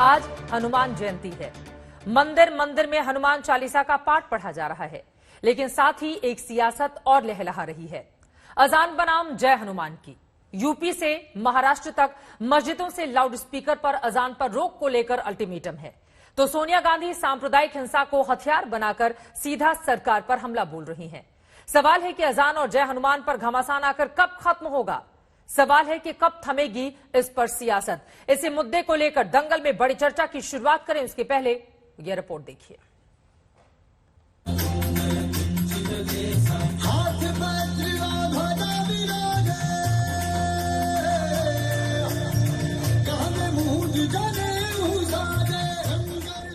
आज हनुमान जयंती है। मंदिर मंदिर में हनुमान चालीसा का पाठ पढ़ा जा रहा है, लेकिन साथ ही एक सियासत और लहलहा रही है। अजान बनाम जय हनुमान की। यूपी से महाराष्ट्र तक मस्जिदों से लाउड स्पीकर पर अजान पर रोक को लेकर अल्टीमेटम है, तो सोनिया गांधी सांप्रदायिक हिंसा को हथियार बनाकर सीधा सरकार पर हमला बोल रही हैं। सवाल है कि अजान और जय हनुमान पर घमासान आकर कब खत्म होगा। सवाल है कि कब थमेगी इस पर सियासत। इसी मुद्दे को लेकर दंगल में बड़ी चर्चा की शुरुआत करें उसके पहले यह रिपोर्ट देखिए।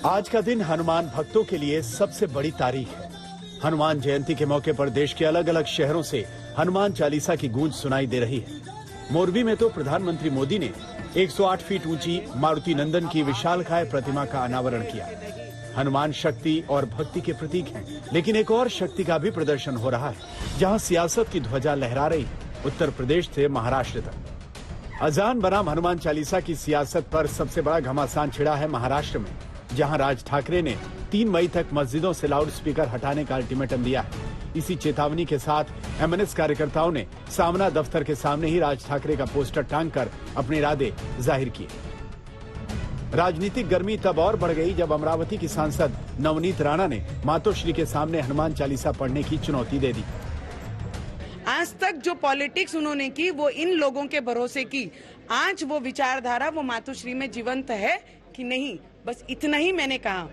आज का दिन हनुमान भक्तों के लिए सबसे बड़ी तारीख है। हनुमान जयंती के मौके पर देश के अलग अलग शहरों से हनुमान चालीसा की गूंज सुनाई दे रही है। मोरबी में तो प्रधानमंत्री मोदी ने 108 फीट ऊंची मारुति नंदन की विशालकाय प्रतिमा का अनावरण किया। हनुमान शक्ति और भक्ति के प्रतीक हैं, लेकिन एक और शक्ति का भी प्रदर्शन हो रहा है, जहां सियासत की ध्वजा लहरा रही है, उत्तर प्रदेश से महाराष्ट्र तक। अजान बनाम हनुमान चालीसा की सियासत पर सबसे बड़ा घमासान छिड़ा है महाराष्ट्र में, जहां राज ठाकरे ने 3 मई तक मस्जिदों से लाउड स्पीकर हटाने का अल्टीमेटम दिया है। इसी चेतावनी के साथ एमएनएस कार्यकर्ताओं ने सामना दफ्तर के सामने ही राज ठाकरे का पोस्टर टांगकर अपने इरादे जाहिर किए। राजनीतिक गर्मी तब और बढ़ गई जब अमरावती की सांसद नवनीत राणा ने मातोश्री के सामने हनुमान चालीसा पढ़ने की चुनौती दे दी। आज तक जो पॉलिटिक्स उन्होंने की वो इन लोगों के भरोसे की। आज वो विचारधारा वो मातोश्री में जीवंत है कि नहीं, बस इतना ही मैंने कहा।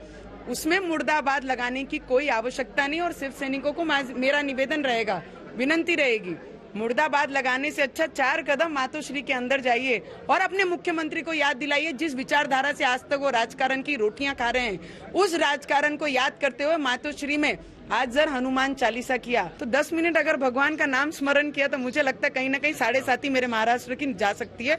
उसमें मुर्दाबाद लगाने की कोई आवश्यकता नहीं। और शिव सैनिकों को मेरा निवेदन रहेगा, विनंती रहेगी, मुर्दाबाद लगाने से अच्छा 4 कदम मातोश्री के अंदर जाइए और अपने मुख्यमंत्री को याद दिलाइए जिस विचारधारा से आज तक वो राजकारण की रोटियां खा रहे हैं। उस राजकारण को याद करते हुए मातोश्री में आज जर हनुमान चालीसा किया तो 10 मिनट अगर भगवान का नाम स्मरण किया तो मुझे लगता है कहीं ना कहीं 7.5 मेरे महाराष्ट्र की जा सकती है।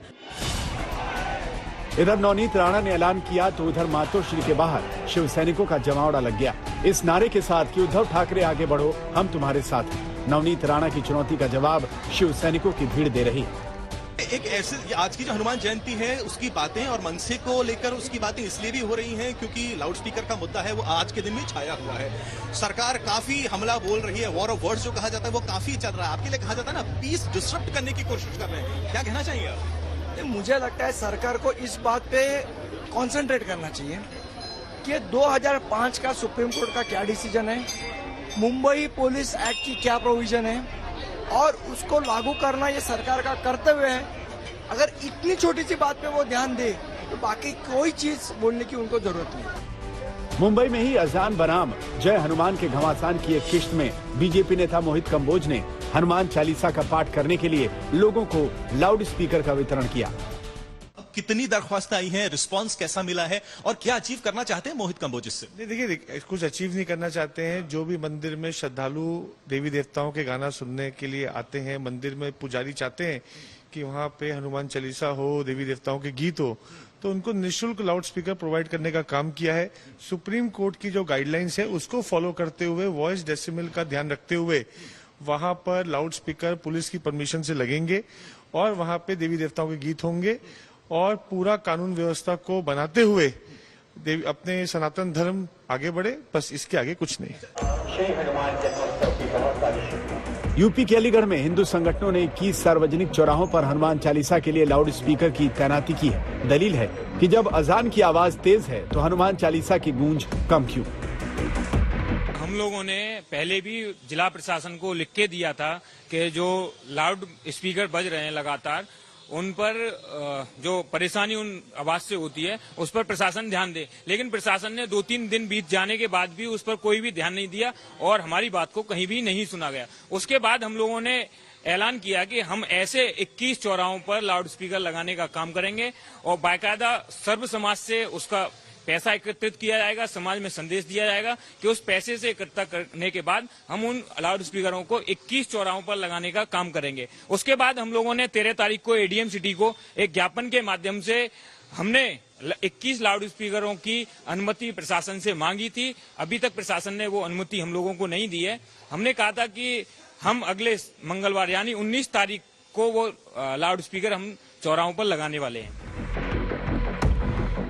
इधर नवनीत राणा ने ऐलान किया तो उधर मातोश्री के बाहर शिव सैनिकों का जमावड़ा लग गया, इस नारे के साथ कि उद्धव ठाकरे आगे बढ़ो, हम तुम्हारे साथ हैं। नवनीत राणा की चुनौती का जवाब शिव सैनिकों की भीड़ दे रही है। एक ऐसे आज की जो हनुमान जयंती है उसकी बातें और मनसे को लेकर उसकी बातें इसलिए भी हो रही हैं क्योंकि लाउड स्पीकर का मुद्दा है वो आज के दिन में छाया हुआ है। सरकार काफी हमला बोल रही है, वॉर ऑफ वर्ड्स जो कहा जाता है वो काफी चल रहा है। आपके लिए कहा जाता है ना, पीस डिस्टर्ब करने की कोशिश कर रहे हैं, क्या कहना चाहिए आप? मुझे लगता है सरकार को इस बात पे कंसंट्रेट करना चाहिए कि 2005 का सुप्रीम कोर्ट का क्या डिसीजन है, मुंबई पुलिस एक्ट की क्या प्रोविजन है और उसको लागू करना ये सरकार का कर्तव्य है। अगर इतनी छोटी सी बात पे वो ध्यान दे तो बाकी कोई चीज बोलने की उनको जरूरत नहीं। मुंबई में ही अजान बनाम जय हनुमान के घमासान की एक किश्त में बीजेपी नेता मोहित कंबोज ने हनुमान चालीसा का पाठ करने के लिए लोगों को लाउड स्पीकर का वितरण किया। कितनी दरख्वास्त आई है, रिस्पांस कैसा मिला है और क्या अचीव करना चाहते हैं मोहित कंबोज इससे? देखिए, कुछ अचीव नहीं करना चाहते हैं। जो भी मंदिर में श्रद्धालु देवी देवताओं के गाना सुनने के लिए आते हैं, मंदिर में पुजारी चाहते हैं कि वहाँ पे हनुमान चालीसा हो, देवी देवताओं के गीत हो, तो उनको निःशुल्क लाउड स्पीकर प्रोवाइड करने का काम किया है। सुप्रीम कोर्ट की जो गाइडलाइंस है उसको फॉलो करते हुए, वॉइस डेसिमल का ध्यान रखते हुए वहां पर लाउड स्पीकर पुलिस की परमिशन से लगेंगे और वहां पे देवी देवताओं के गीत होंगे और पूरा कानून व्यवस्था को बनाते हुए अपने सनातन धर्म आगे बढ़े, बस इसके आगे कुछ नहीं। यूपी के अलीगढ़ में हिंदू संगठनों ने 21 सार्वजनिक चौराहों पर हनुमान चालीसा के लिए लाउड स्पीकर की तैनाती की है। दलील है कि जब अजान की आवाज तेज है तो हनुमान चालीसा की गूंज कम क्यों? हम लोगों ने पहले भी जिला प्रशासन को लिख के दिया था कि जो लाउड स्पीकर बज रहे हैं लगातार, उन पर जो परेशानी उन आवाज से होती है उस पर प्रशासन ध्यान दे। लेकिन प्रशासन ने 2-3 दिन बीत जाने के बाद भी उस पर कोई भी ध्यान नहीं दिया और हमारी बात को कहीं भी नहीं सुना गया। उसके बाद हम लोगों ने ऐलान किया कि हम ऐसे 21 चौराहों पर लाउड स्पीकर लगाने का काम करेंगे और बाकायदा सर्व समाज से उसका पैसा एकत्रित किया जाएगा, समाज में संदेश दिया जाएगा कि उस पैसे से इकट्ठा करने के बाद हम उन लाउड स्पीकरों को 21 चौराहों पर लगाने का काम करेंगे। उसके बाद हम लोगों ने 13 तारीख को एडीएम सिटी को एक ज्ञापन के माध्यम से हमने 21 लाउड स्पीकरों की अनुमति प्रशासन से मांगी थी। अभी तक प्रशासन ने वो अनुमति हम लोगों को नहीं दी है। हमने कहा था कि हम अगले मंगलवार यानी 19 तारीख को वो लाउड स्पीकर हम चौराहों पर लगाने वाले हैं।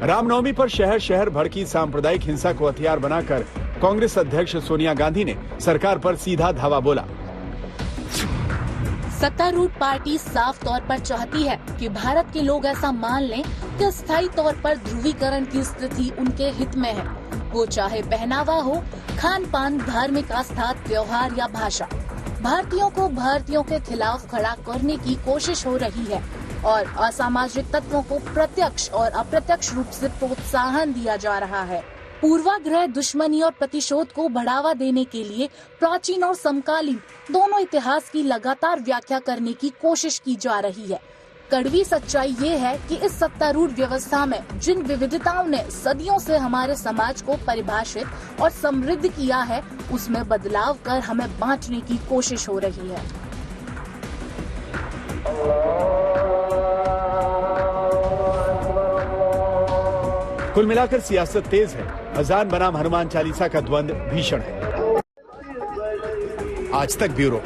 रामनवमी पर शहर शहर भड़की सांप्रदायिक हिंसा को हथियार बनाकर कांग्रेस अध्यक्ष सोनिया गांधी ने सरकार पर सीधा धावा बोला। सत्तारूढ़ पार्टी साफ तौर पर चाहती है कि भारत के लोग ऐसा मान लें कि स्थायी तौर पर ध्रुवीकरण की स्थिति उनके हित में है, वो चाहे पहनावा हो, खान पान, धार्मिक आस्था, त्योहार या भाषा। भारतीयों को भारतीयों के खिलाफ खड़ा करने की कोशिश हो रही है और असामाजिक तत्वों को प्रत्यक्ष और अप्रत्यक्ष रूप से प्रोत्साहन दिया जा रहा है। पूर्वाग्रह, दुश्मनी और प्रतिशोध को बढ़ावा देने के लिए प्राचीन और समकालीन दोनों इतिहास की लगातार व्याख्या करने की कोशिश की जा रही है। कड़वी सच्चाई ये है कि इस सत्तारूढ़ व्यवस्था में जिन विविधताओं ने सदियों से हमारे समाज को परिभाषित और समृद्ध किया है, उसमें बदलाव कर हमें बांटने की कोशिश हो रही है। कुल मिलाकर सियासत तेज है। अजान बनाम हनुमान चालीसा का द्वंद्व भीषण है। आज तक ब्यूरो।